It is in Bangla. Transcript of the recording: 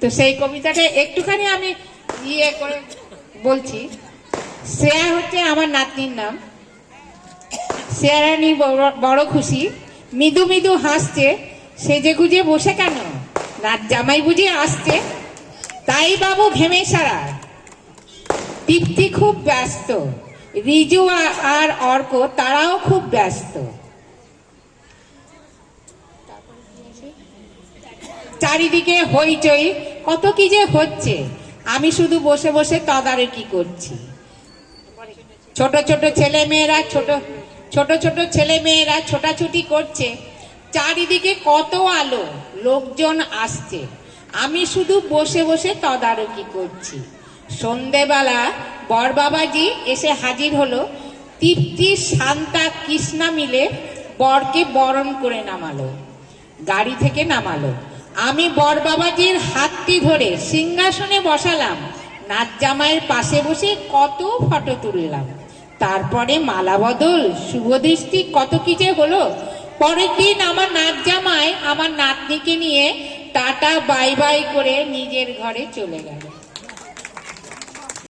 তো সেই কবিতাটা একটুখানি আমি ইয়ে করে বলছি। শ্রেয়া হচ্ছে আমার নাতনির নাম। শ্রেয়া রানী বড় খুশি, মৃদু মৃদু হাসছে, সেজে গুজে বসে কেন, রাত জামাই বুঝে আসছে, তাই বাবু ঘেমে সারা। দীপ্তি খুব ব্যস্ত, রিজু আর অর্ক তারাও খুব ব্যস্ত। চারিদিকে হইচই, কত কি যে হচ্ছে, আমি শুধু বসে বসে তদারকি করছি। ছোট ছোট ছেলে মেয়েরা ছোটাছুটি করছে, চারিদিকে কত আলো, লোকজন আসছে, আমি শুধু বসে বসে তদারকি করছি। সন্ধেবেলা বর বাবাজি এসে হাজির হলো। তৃপ্তি, শান্তা, কৃষ্ণা মিলে বরকে বরণ করে নামালো, গাড়ি থেকে নামালো। আমি বর বাবাজির হাতটি ধরে সিংহাসনে বসালাম, নাচ জামাইয়ের পাশে বসে কত ফটো তুললাম। তারপরে মালা বদল, শুভদৃষ্টি, কত কি যে হলো। পরের দিন আমার নাচ জামাই আমার নাতনিকে নিয়ে টাটা বাই বাই করে নিজের ঘরে চলে গেল।